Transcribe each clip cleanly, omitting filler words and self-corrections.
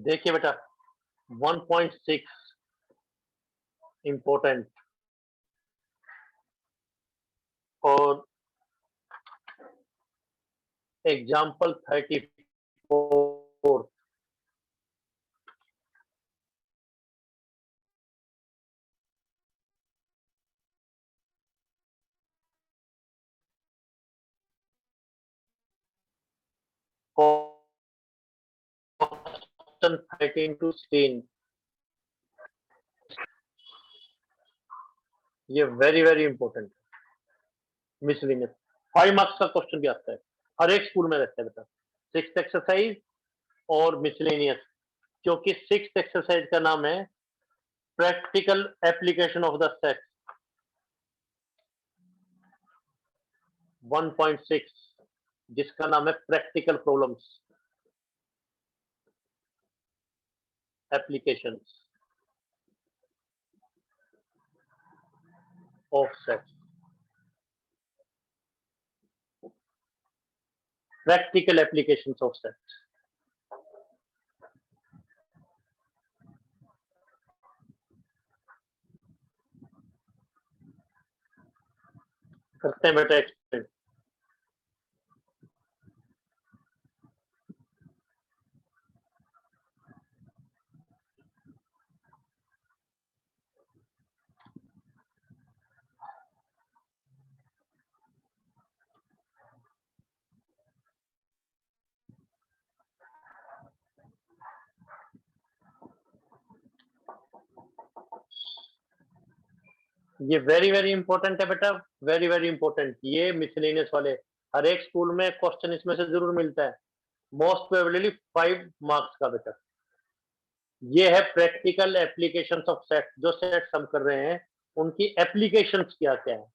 देखिए बेटा 1.6 इम्पोर्टेंट और एग्जाम्पल 34 क्वेश्चन 13 to 16 ये वेरी इंपॉर्टेंट मिसलिनियस 5 मार्क्स का क्वेश्चन भी आता है, हर एक स्कूल में रहता है बेटा। 6th एक्सरसाइज और मिसलेनियस, क्योंकि 6th एक्सरसाइज का नाम है practical application of the set 1.6 जिसका नाम है practical problems applications of set, practical applications of set. करते हैं बेटा एक्सप्लेन। ये वेरी इंपॉर्टेंट है बेटा, वेरी इंपॉर्टेंट। ये मिसलेनियस वाले हर एक स्कूल में क्वेश्चन इसमें से जरूर मिलता है, मोस्ट प्रोबेबली 5 मार्क्स का बेटा। ये है प्रैक्टिकल एप्लीकेशंस ऑफ सेट, जो सेट हम कर रहे हैं उनकी एप्लीकेशंस क्या क्या है।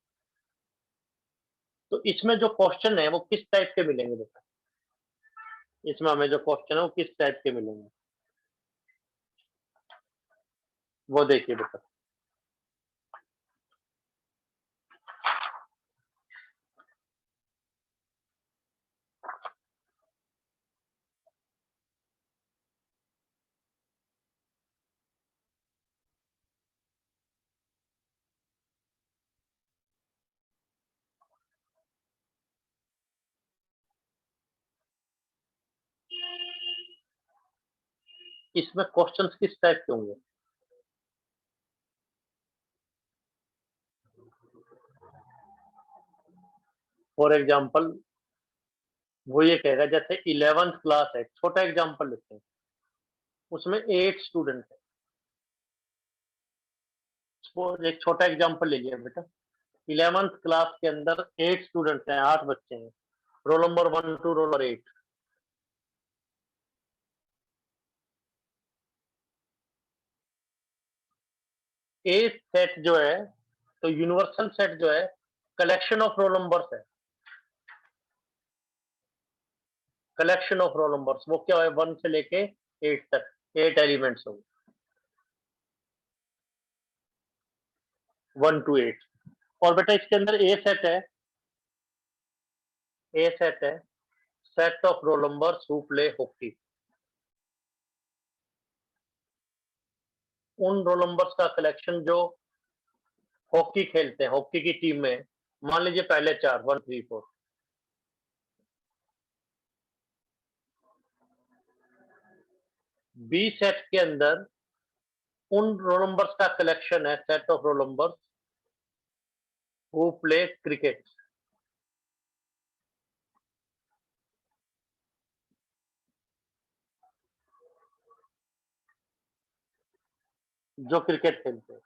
तो इसमें जो क्वेश्चन है वो किस टाइप के मिलेंगे बेटा, इसमें हमें जो क्वेश्चन है वो किस टाइप के मिलेंगे वो देखिए बेटा। इसमें क्वेश्चंस किस टाइप के होंगे, फॉर एग्जाम्पल वो ये कहेगा जैसे 11th क्लास है, छोटा एग्जाम्पल लेते हैं, उसमें 8 स्टूडेंट है। वो एक छोटा एग्जाम्पल ले लिया बेटा, 11th क्लास के अंदर 8 स्टूडेंट हैं, 8 बच्चे हैं, roll number 1 to roll number 8। A set जो है, तो यूनिवर्सल सेट जो है कलेक्शन ऑफ रोल नंबर्स है, कलेक्शन ऑफ रोल नंबर्स। वो क्या है 1 से लेके 8 तक 8 एलिमेंट्स होंगे, 1 to 8। और बेटा इसके अंदर ए सेट है, ए सेट है set of roll numbers who play hockey. उन रोल नंबर्स का कलेक्शन जो हॉकी खेलते हैं, हॉकी की टीम में, मान लीजिए पहले 4 1 3 4। बी सेट के अंदर उन रोल नंबर्स का कलेक्शन है, set of roll numbers who play cricket, जो क्रिकेट खेलते हैं।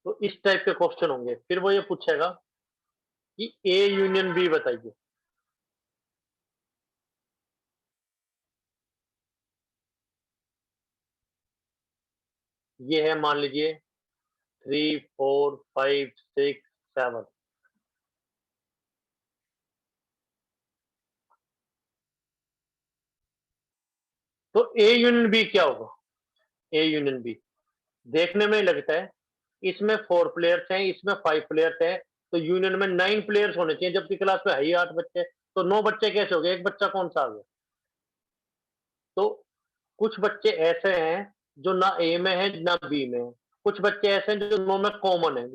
तो इस टाइप के क्वेश्चन होंगे। फिर वो ये पूछेगा कि ए यूनियन बी बताइए। ये है मान लीजिए 3 4 5 6 7। तो ए यूनियन बी क्या होगा, ए यूनियन बी देखने में लगता है इसमें 4 प्लेयर्स हैं, इसमें 5 प्लेयर्स हैं, तो यूनियन में 9 प्लेयर्स होने चाहिए, जबकि क्लास में है ही 8 बच्चे, तो 9 बच्चे कैसे हो गए? एक बच्चा कौन सा आ गया? तो कुछ बच्चे ऐसे हैं जो ना ए में है ना बी में है, कुछ बच्चे ऐसे हैं जो दोनों में कॉमन है।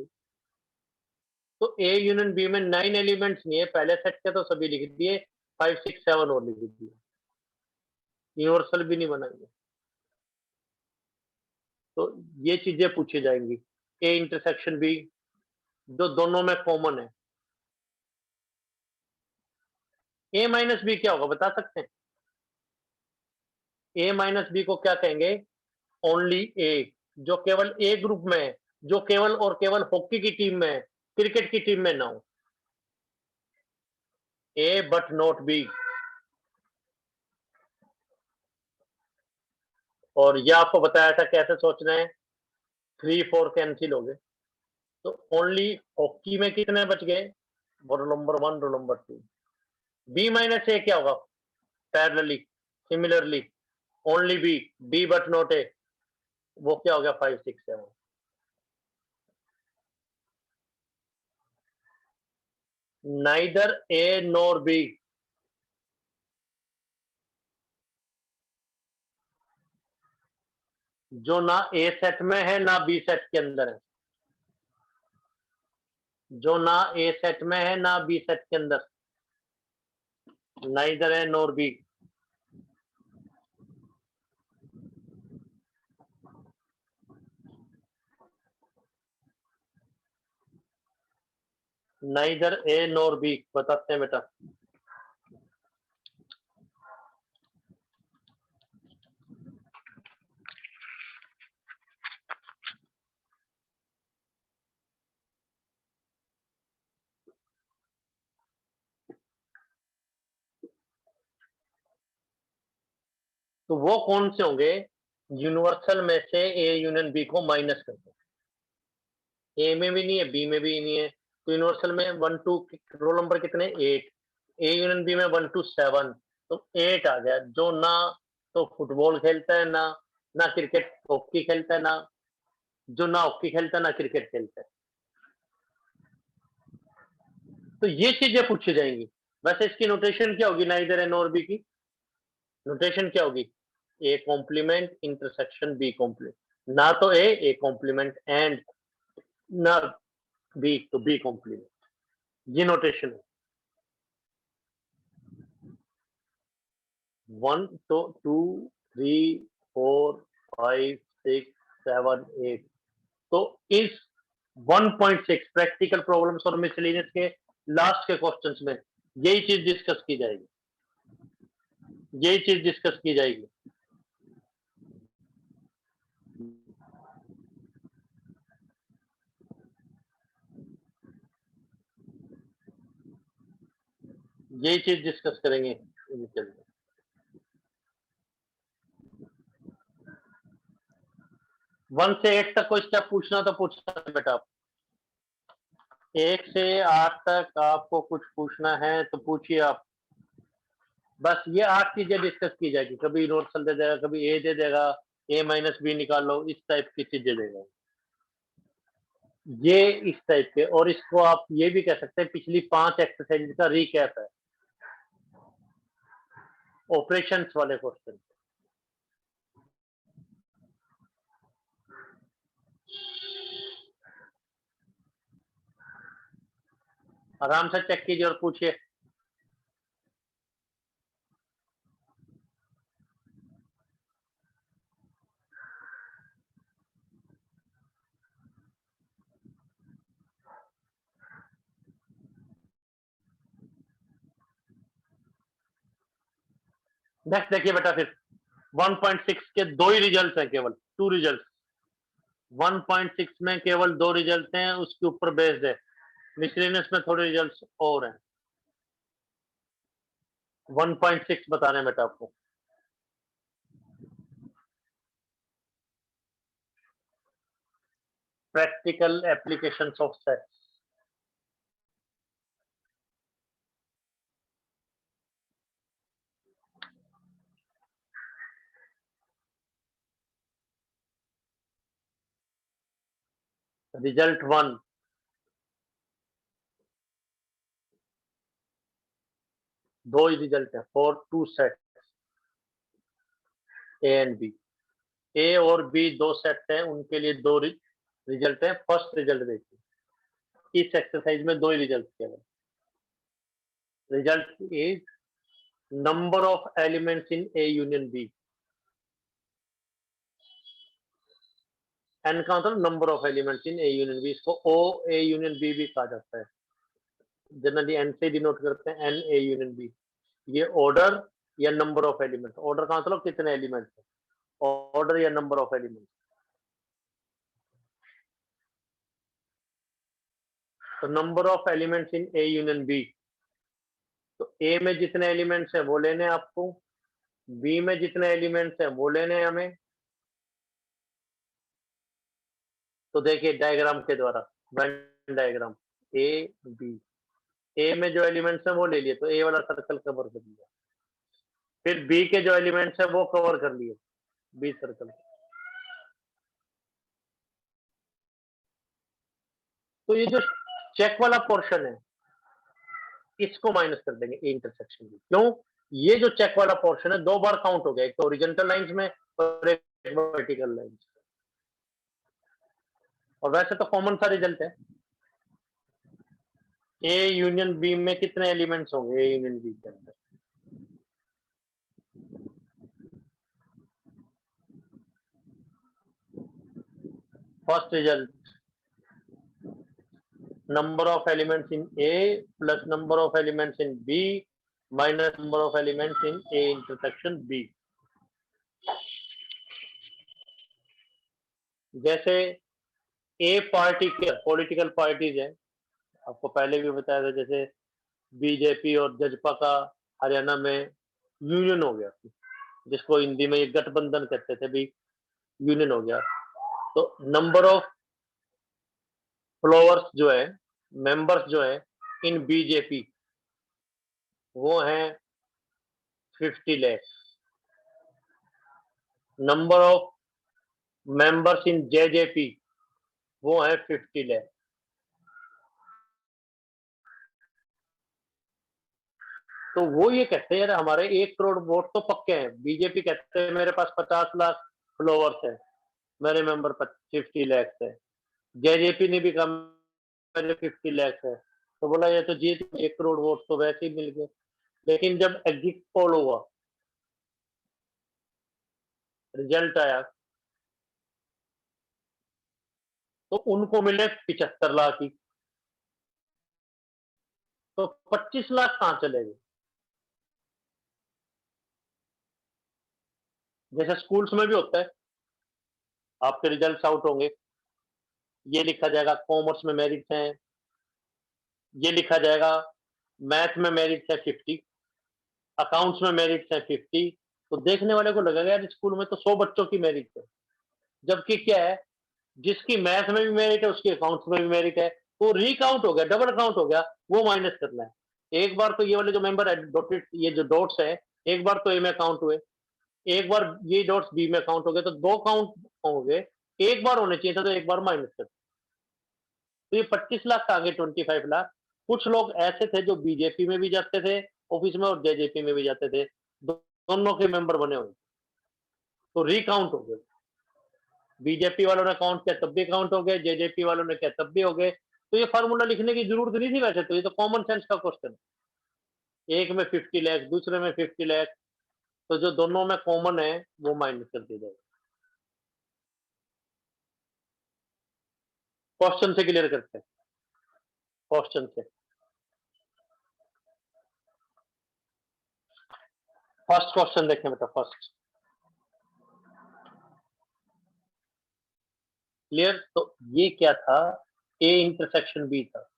तो ए यूनियन बी में 9 एलिमेंट्स नहीं है, पहले सेट के तो सभी लिख दिए, 5 6 7 और लिख दिए, यूनिवर्सल भी नहीं बनाएंगे। तो ये चीजें पूछी जाएंगी, ए इंटरसेक्शन बी जो दोनों में कॉमन है। ए माइनस बी क्या होगा बता सकते हैं? ए माइनस बी को क्या कहेंगे? ओनली ए, जो केवल ए ग्रुप में है, जो केवल और केवल हॉकी की टीम में है, क्रिकेट की टीम में ना हो। ए बट नॉट बी। और ये आपको बताया था कैसे सोचना है, 3 4 कैंसिल हो गए, तो ओनली हॉकी में कितने बच गए? Roll number 1 roll number 2। B minus A क्या होगा? Parallelly, similarly, only B, B but not A, वो क्या हो गया? 5 6 7। नाइदर ए नॉर बी, जो ना ए सेट में है ना बी सेट के अंदर है, जो ना ए सेट में है ना बी सेट के अंदर, neither A nor B. Neither A nor B बताते हैं बेटा। तो वो कौन से होंगे? यूनिवर्सल में से ए यूनियन बी को माइनस कर दो, ए में भी नहीं है बी में भी नहीं है, तो यूनिवर्सल में 1 2 रोल नंबर कितने? 8। ए यूनियन बी में 1 2 7, तो 8 आ गया, जो ना तो फुटबॉल खेलता है ना क्रिकेट हॉकी खेलता है, ना जो ना हॉकी खेलता है ना क्रिकेट खेलता है। तो ये चीजें पूछी जाएंगी। वैसे इसकी नोटेशन क्या होगी नाइदर ए नॉर बी की? नोटेशन क्या होगी? A complement intersection B complement, ना तो ए कॉम्प्लीमेंट एंड, ना बी तो बी कॉम्प्लीमेंट, ये नोटेशन है। 1 तो 2 3 4 5 6 7 8, तो इस 1.6 प्रैक्टिकल प्रॉब्लम्स और मिसलेनियस के लास्ट के क्वेश्चंस में यही चीज डिस्कस की जाएगी, यही चीज डिस्कस की जाएगी। यही चीज डिस्कस करेंगे। 1 से 8 तक कोई स्टेप पूछना तो पूछना है बेटा। 1 से 8 तक आपको कुछ पूछना है तो पूछिए आप। बस ये 8 चीजें डिस्कस की जाएगी, कभी यूनिवर्सल दे देगा, कभी ए दे देगा, ए माइनस बी निकालो, इस टाइप की चीजें देगा ये, इस टाइप के। और इसको आप ये भी कह सकते हैं पिछली 5 एक्सरसाइज का रिकैप है, ऑपरेशंस वाले क्वेश्चन। आराम से चेक कीजिए और पूछिए। नेक्स्ट देखिए बेटा, फिर 1.6 के 2 ही रिजल्ट हैं, केवल 2 रिजल्ट। 1.6 में केवल 2 रिजल्ट हैं, उसके ऊपर बेस्ड है। मिसलेनियस में थोड़े रिजल्ट और हैं। 1.6 बताने बेटा आपको। Practical applications of sets. Result 1, दो ही रिजल्ट है for two set A and B. A और बी दो सेट हैं, उनके लिए दो रिजल्ट है। फर्स्ट रिजल्ट देखिए, इस एक्सरसाइज में दो ही रिजल्ट किया गया। Result is number of elements in A union B. N का मतलब number of elements in A union B, इसको ओ ए यूनियन बी भी कहा जाता है। जनरली एन से डिनोट करते हैं, एन ए यूनियन बी। ये ऑर्डर या नंबर ऑफ एलिमेंट, ऑर्डर का मतलब कितने एलिमेंट है, ऑर्डर या नंबर ऑफ एलिमेंट। तो number of elements in A union B, तो ए में जितने एलिमेंट्स हैं वो लेने हैं आपको, बी में जितने एलिमेंट्स हैं वो लेने हैं हमें। तो देखिए डायग्राम के द्वारा, वेन डायग्राम, ए बी, ए में जो एलिमेंट्स हैं वो ले लिए तो ए वाला सर्कल कवर कर लिया, फिर बी के जो एलिमेंट्स हैं वो कवर कर लिए, बी सर्कल। तो ये जो चेक वाला पोर्शन है इसको माइनस कर देंगे ए इंटरसेक्शन भी। क्यों? ये जो चेक वाला पोर्शन है दो बार काउंट हो गया, एक तो ओरिजेंटल लाइंस में और एक वर्टिकल लाइंस। और वैसे तो कॉमन सा रिजल्ट है, ए यूनियन बी में कितने एलिमेंट्स होंगे ए यूनियन बी के अंदर। First result, number of elements in A plus number of elements in B minus number of elements in A intersection B। जैसे ए पार्टी के पॉलिटिकल पार्टीज हैं, आपको पहले भी बताया था, जैसे बीजेपी और जजपा का हरियाणा में यूनियन हो गया, जिसको हिंदी में ये गठबंधन कहते थे, भी यूनियन हो गया। तो नंबर ऑफ फॉलोअर्स जो है, मेंबर्स जो है इन बीजेपी वो हैं 50 lakh. Number of members in JJP वो है 50 लाख। तो वो ये कहते हैं यार हमारे 1 करोड़ वोट तो पक्के हैं, बीजेपी कहते हैं मेरे पास 50 लाख फॉलोअर्स है, मेरे मेंबर 50 लाख है, जेजेपी ने भी कहा मेरे 50 लाख है। तो बोला ये तो जीत, 1 करोड़ वोट तो वैसे ही मिल गए। लेकिन जब एग्जिट पोल हुआ, रिजल्ट आया, तो उनको मिले 75 लाख ही। तो 25 लाख कहां चले गए? जैसे स्कूल्स में भी होता है, आपके रिजल्ट आउट होंगे, ये लिखा जाएगा कॉमर्स में मेरिट है, ये लिखा जाएगा मैथ में मेरिट है 50, अकाउंट्स में मेरिट है 50। तो देखने वाले को लगेगा यार स्कूल में तो 100 बच्चों की मेरिट है, जबकि क्या है, जिसकी मैथ में भी मेरिट है उसकी अकाउंट्स में भी मेरिट है, वो रिकाउंट हो गया, डबल काउंट हो गया, वो माइनस करना है। एक बार तो ये वाले जो मेंबर है डॉटेड, ये जो डॉट्स है, एक बार तो ए में काउंट हुए, एक बार ये डॉट्स बी में काउंट हो गए, तो दो काउंट हो गए, एक बार होने चाहिए था तो एक बार माइनस कर। तो ये 25 लाख का आगे 25 लाख। कुछ लोग ऐसे थे जो बीजेपी में भी जाते थे ऑफिस में और जेजेपी में भी जाते थे, दोनों के मेंबर बने हुए, तो रिकाउंट हो गए। बीजेपी वालों ने काउंट किया तब भी काउंट हो गए, जेजेपी वालों ने किया तब भी हो गए। तो ये फार्मूला लिखने की जरूरत नहीं थी वैसे तो, ये तो कॉमन सेंस का क्वेश्चन है। एक में 50 लाख, दूसरे में 50 लाख, तो जो दोनों में कॉमन है वो माइनस कर दिया जाएगा। क्वेश्चन से क्लियर करते हैं, क्वेश्चन से। फर्स्ट क्वेश्चन देखें बेटा, फर्स्ट क्लियर। तो ये क्या था, ए इंटरसेक्शन बी था,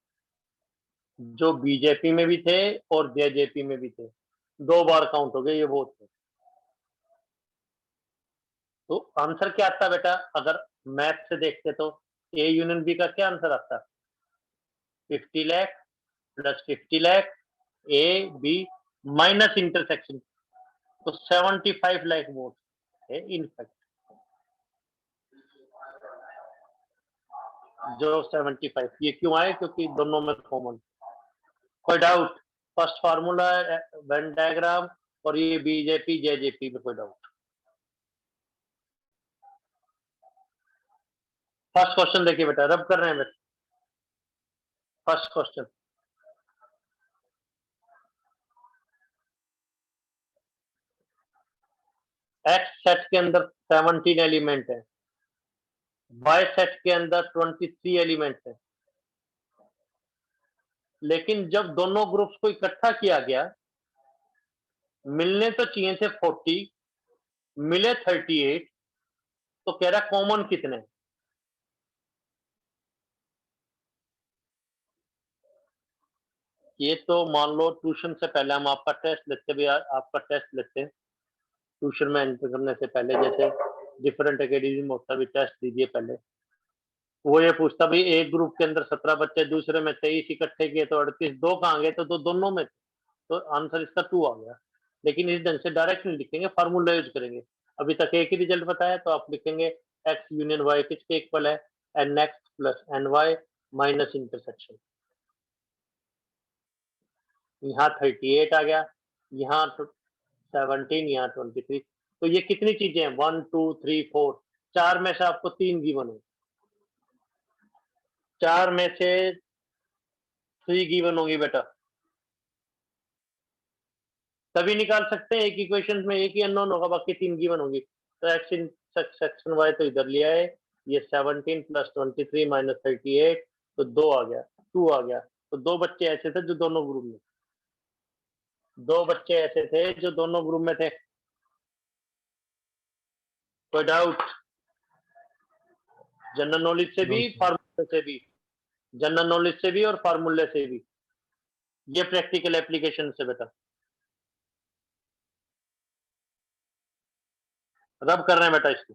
जो बीजेपी में भी थे और जेजेपी में भी थे, दो बार काउंट हो गए, ये वो थे। तो आंसर क्या आता बेटा, अगर मैथ से देखते तो ए यूनियन बी का क्या आंसर आता, 50 lakh plus 50 lakh A B minus intersection, तो 75 लाख वोट है इनफैक्ट। जो 75 ये क्यों आए? क्योंकि दोनों में कॉमन। कोई doubt? First formula Venn diagram और ये बीजेपी जेजेपी में कोई डाउट? फर्स्ट क्वेश्चन देखिए बेटा, रब कर रहे हैं बेटा। फर्स्ट क्वेश्चन, एक्स सेट के अंदर 17 एलिमेंट है, वाई सेट के अंदर 23 एलिमेंट है, लेकिन जब दोनों ग्रुप्स को इकट्ठा किया गया, मिलने तो चाहिए थे 40, मिले 38, तो कह रहा कॉमन कितने? ये तो मान लो ट्यूशन से पहले हम आपका टेस्ट लेते भी, आपका टेस्ट लेते हैं ट्यूशन में एंटर करने से पहले, जैसे डिफरेंट एकेडमी होता भी, टेस्ट दीजिए पहले। वो ये पूछता भाई एक ग्रुप के अंदर 17 बच्चे, दूसरे में 23 इकट्ठे किए तो 38, दो कहाँ गए? तो दोनों में, तो आंसर इसका 2 आ गया। लेकिन इस ढंग से डायरेक्ट नहीं लिखेंगे, फार्मूला यूज करेंगे। अभी तक एक ही रिजल्ट बताया, तो आप लिखेंगे एक्स यूनियन वाई किसके इक्वल है? N X plus N Y minus intersection. यहाँ 38 आ गया, यहाँ 17, यहाँ 23। तो ये कितनी चीजें हैं? 1 2 3 4, 4 में से आपको 3 गिवन हो, 4 में से 3 गिवन होगी बेटा, तभी निकाल सकते हैं। एक इक्वेशन में एक ही अननोन होगा, बाकी 3 गिवन होगी। तो एक्स इन सेक्शन वाई तो इधर लिया है, ये 17 प्लस 23 माइनस 38, तो 2 आ गया, 2 आ गया। तो दो बच्चे ऐसे थे जो दोनों ग्रुप में, दो बच्चे ऐसे थे जो दोनों ग्रुप में थे। कोई डाउट? जनरल नॉलेज से भी, फार्मूले से भी, जनरल नॉलेज से भी और फार्मूले से भी, ये प्रैक्टिकल एप्लीकेशन से बेटा। रब कर रहे हैं बेटा इसको।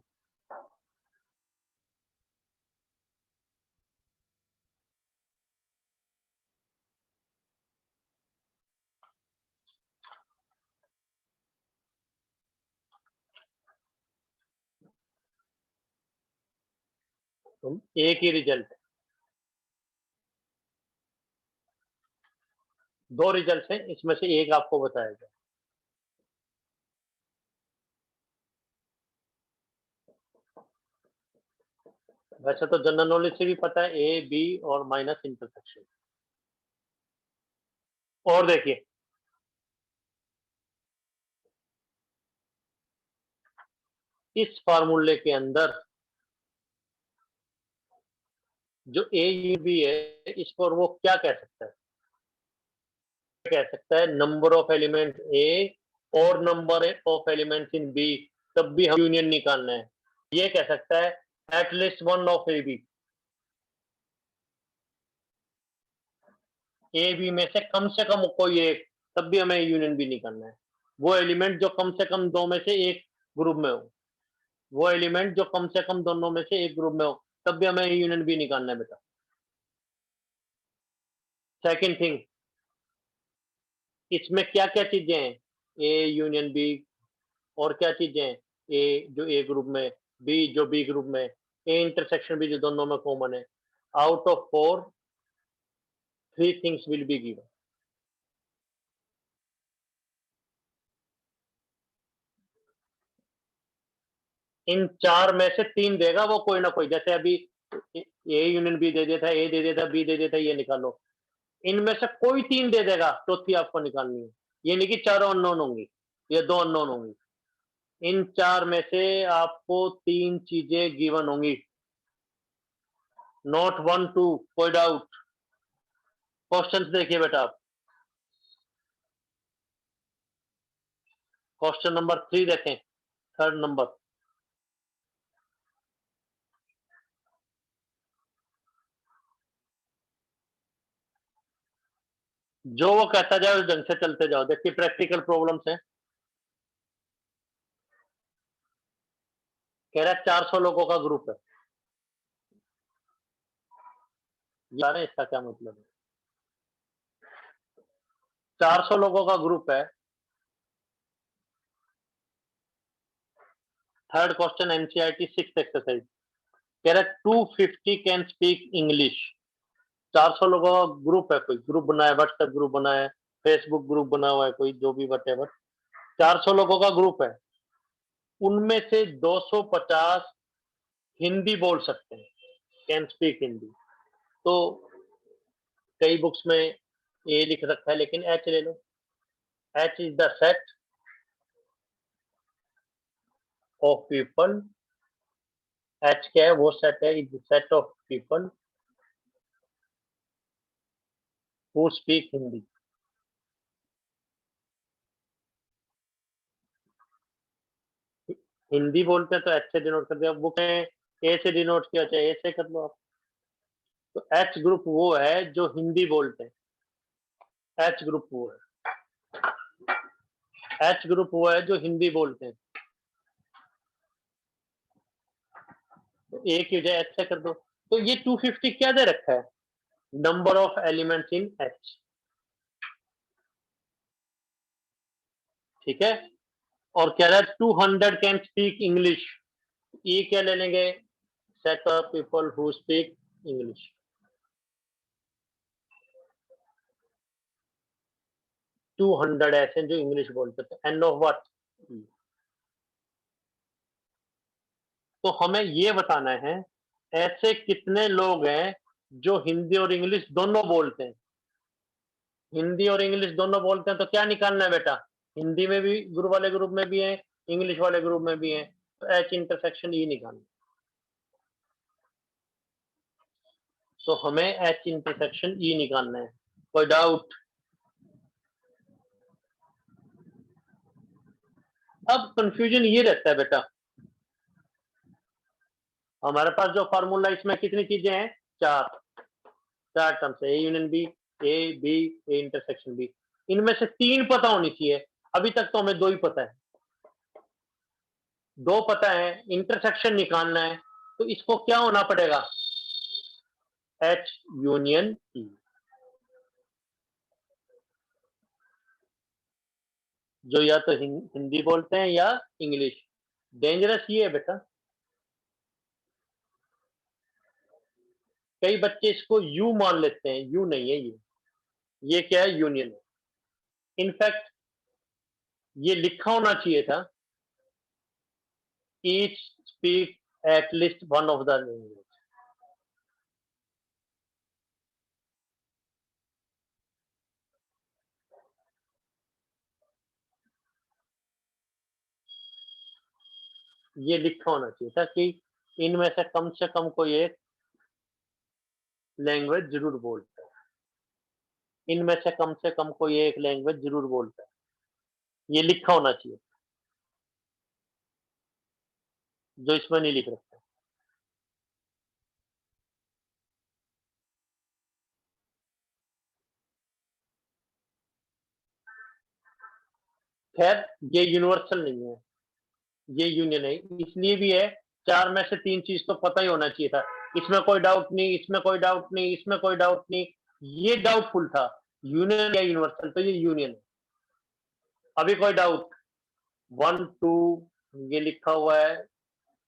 तो एक ही रिजल्ट, दो रिजल्ट हैं, इसमें से एक आपको बताएगा। वैसे तो जनरल नॉलेज से भी पता है, ए बी और माइनस इंटरसेक्शन। और देखिए, इस फार्मूले के अंदर जो ए यू बी है, इस पर वो क्या कह सकता है? कह सकता है नंबर ऑफ एलिमेंट ए और number of elements in B, तब भी हम यूनियन निकालना है। ये कह सकता है at least one of A B में से कम कोई एक, तब भी हमें यूनियन भी निकालना है। वो एलिमेंट जो कम से कम दो में से एक ग्रुप में हो, वो एलिमेंट जो कम से कम दोनों में से एक ग्रुप में हो, तब भी हमें यूनियन भी निकालना है बेटा। सेकंड थिंग, इसमें क्या क्या चीजें हैं? ए यूनियन बी, और क्या चीजें हैं? ए जो ए ग्रुप में, बी जो बी ग्रुप में, ए इंटरसेक्शन भी जो दोनों में कॉमन है। Out of 4, 3 things will be given. इन 4 में से 3 देगा वो कोई ना कोई, जैसे अभी ए यूनियन बी दे देता, ए दे देता, बी दे देता, ये निकालो। इनमें से कोई 3 दे देगा, चौथी आपको निकालनी है। ये नहीं कि चारों अननोन होंगी, ये 2 अननोन होंगी। इन 4 में से आपको 3 चीजें गिवन होंगी, नॉट 1 2। कोई डाउट? क्वेश्चंस देखिए बेटा आप। क्वेश्चन नंबर 3 देखें, थर्ड नंबर। जो वो कहता जाए उस ढंग से चलते जाओ। देखिए प्रैक्टिकल प्रॉब्लम्स है, कह रहा है 400 लोगों का ग्रुप है। यार इसका क्या मतलब है? 400 लोगों का ग्रुप है। Third question NCERT 6 exercise. कह रहा है 250 कैन स्पीक इंग्लिश। 400 लोगों का ग्रुप है, कोई ग्रुप बना है, व्हाट्सएप ग्रुप बना है, फेसबुक ग्रुप बना हुआ है, कोई जो भी वटेवर, 400 लोगों का ग्रुप है, उनमें से 250 हिंदी बोल सकते हैं, कैन स्पीक हिंदी। तो कई बुक्स में ए लिख रखा है, लेकिन एच ले लो। H is the set of people. H क्या है? वो सेट है, is the set of people who speak Hindi. Hindi बोलते हैं तो एच से डिनोट कर दिया, बुक में ए से डिनोट किया, चाहे ए से कर लो आप। तो एच ग्रुप वो है जो हिंदी बोलते हैं। एच ग्रुप वो है, एच ग्रुप वो है जो हिंदी बोलते हैं। तो ए की वजह एच से कर दो। तो ये 250 क्या दे रखा है? Number of elements in H. ठीक है। और कह रहा है 200 कैन स्पीक इंग्लिश। ये क्या ले लेंगे? Set of people who speak English. 200 ऐसे जो इंग्लिश बोलते थे। End of what? तो हमें ये बताना है ऐसे कितने लोग हैं जो हिंदी और इंग्लिश दोनों बोलते हैं। हिंदी और इंग्लिश दोनों बोलते हैं, तो क्या निकालना है बेटा? हिंदी में भी ग्रुप वाले ग्रुप में भी है, इंग्लिश वाले ग्रुप में भी है, तो एच इंटरसेक्शन ई निकालना। तो हमें एच इंटरसेक्शन ई निकालना है। कोई डाउट? अब कंफ्यूजन ये रहता है बेटा, हमारे पास जो फार्मूला, इसमें कितनी चीजें हैं? चार। चार टर्म्स है, A union B, A B, A intersection B. इनमें से तीन पता होनी चाहिए। अभी तक तो हमें दो ही पता है, दो पता है, इंटरसेक्शन निकालना है। तो इसको क्या होना पड़ेगा? एच यूनियन ई। जो या तो हिंदी बोलते हैं या इंग्लिश। डेंजरस ये है बेटा, कई बच्चे इसको यू मान लेते हैं, यू नहीं है ये क्या है? यूनियन है। इनफैक्ट ये लिखा होना चाहिए था, each speak at least one of the language. ये लिखा होना चाहिए था कि इनमें से कम कोई एक लैंग्वेज जरूर बोलता है, इनमें से कम कोई एक लैंग्वेज जरूर बोलता है। ये लिखा होना चाहिए, जो इसमें नहीं लिख रखा। खैर, ये यूनिवर्सल नहीं है, ये यूनियन है, इसलिए भी है। चार में से तीन चीज तो पता ही होना चाहिए था। इसमें कोई डाउट नहीं, इसमें कोई डाउट नहीं, इसमें कोई डाउट नहीं। ये डाउटफुल था, यूनियन या यूनिवर्सल, तो ये यूनियन है। अभी कोई डाउट? वन टू ये लिखा हुआ है,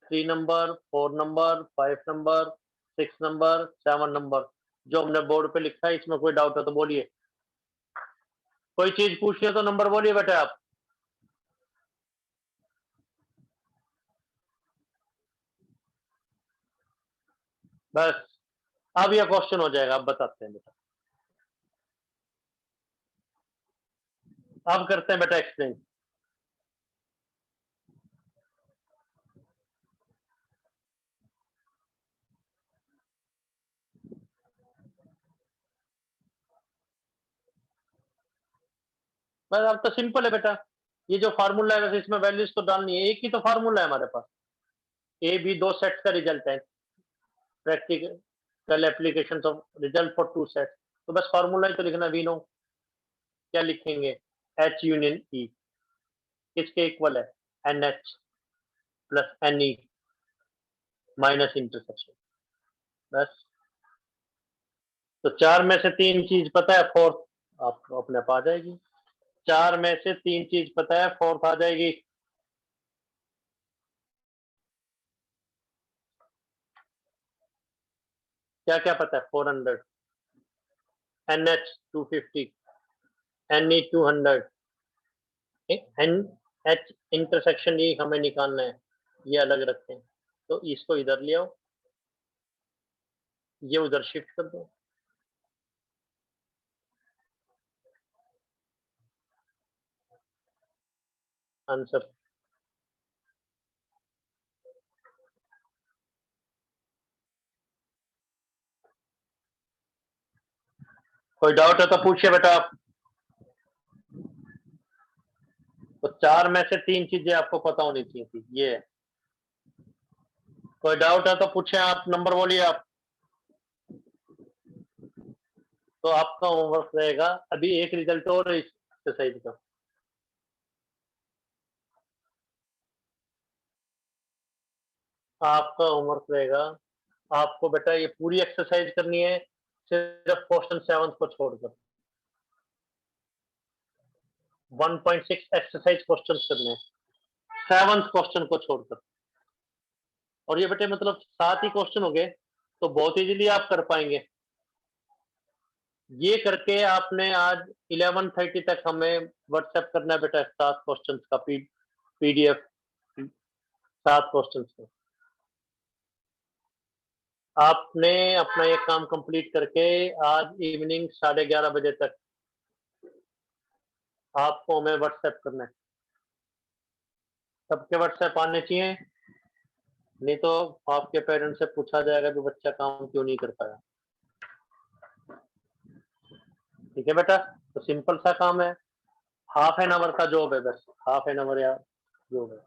3 number, 4 number, 5 number, 6 number, 7 number, जो हमने बोर्ड पे लिखा है। इसमें कोई डाउट है तो बोलिए। कोई चीज पूछनी है तो नंबर बोलिए बेटा आप। बस, अब यह क्वेश्चन हो जाएगा, अब बताते हैं बेटा। अब करते हैं बेटा एक्सप्लेन। बस अब तो सिंपल है बेटा, ये जो फार्मूला है वैसे इसमें वैल्यूज तो डालनी है, एक ही तो फार्मूला है हमारे पास। ए बी दो सेट्स का रिजल्ट है, practical application of result for two sets. तो बस फार्मूला ही तो लिखना, वी नो। क्या लिखेंगे? एच यूनियन ई किसके इक्वल है? N H plus N E minus intersection. बस। तो चार में से तीन चीज पता है, फोर्थ आपको अपने आप आ जाएगी। चार में से तीन चीज पता है, फोर्थ आ जाएगी। क्या क्या पता है? 400, NH 250, NE 200, NH इंटरसेक्शन ये हमें निकालना है, ये अलग रखते हैं। तो इसको इधर ले आओ, ये उधर शिफ्ट कर दो। आंसर कोई डाउट है तो पूछिए बेटा आप। तो 4 में से 3 चीजें आपको पता होनी चाहिए थी, ये है। कोई डाउट है तो पूछे आप, नंबर बोलिए आप। तो आपका होमवर्क रहेगा, अभी एक रिजल्ट और इस एक्सरसाइज का। आपका होमवर्क रहेगा, आपको बेटा ये पूरी एक्सरसाइज करनी है, सिर्फ क्वेश्चन 7 को छोड़कर। 1.6 एक्सरसाइज क्वेश्चन करने हैं, 7th क्वेश्चन को छोड़कर। और ये बेटे मतलब 7 ही क्वेश्चन हो गए, तो बहुत इजीली आप कर पाएंगे। ये करके आपने आज 11:30 तक हमें व्हाट्सएप करना है बेटा, 7 क्वेश्चन का पीडीएफ, 7 क्वेश्चन का। आपने अपना ये काम कंप्लीट करके आज इवनिंग 11:30 बजे तक आपको हमें व्हाट्सएप करना है। सबके व्हाट्सएप आने चाहिए, नहीं तो आपके पेरेंट्स से पूछा जाएगा कि बच्चा काम क्यों नहीं कर पाया। ठीक है बेटा, तो सिंपल सा काम है, हाफ एन आवर का जॉब है, बस हाफ एन आवर या जॉब है।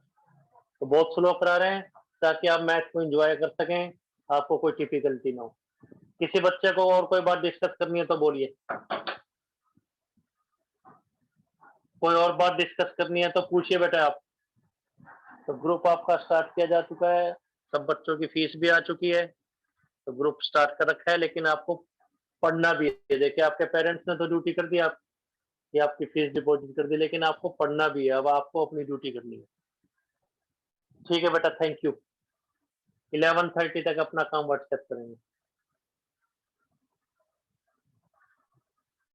तो बहुत स्लो करा रहे हैं ताकि आप मैथ को एंजॉय कर सकें, आपको कोई डिफिकल्टी ना हो। किसी बच्चे को और कोई बात डिस्कस करनी है तो बोलिए, कोई और बात डिस्कस करनी है तो पूछिए बेटा आप। तो ग्रुप आपका स्टार्ट किया जा चुका है, सब बच्चों की फीस भी आ चुकी है, तो ग्रुप स्टार्ट कर रखा है, लेकिन आपको पढ़ना भी है। देखिए आपके पेरेंट्स ने तो ड्यूटी कर दी, आप ये आपकी फीस डिपॉजिट कर दी, लेकिन आपको पढ़ना भी है, अब आपको अपनी ड्यूटी करनी है। ठीक है बेटा, थैंक यू। 11:30 तक अपना काम व्हाट्सएप करेंगे।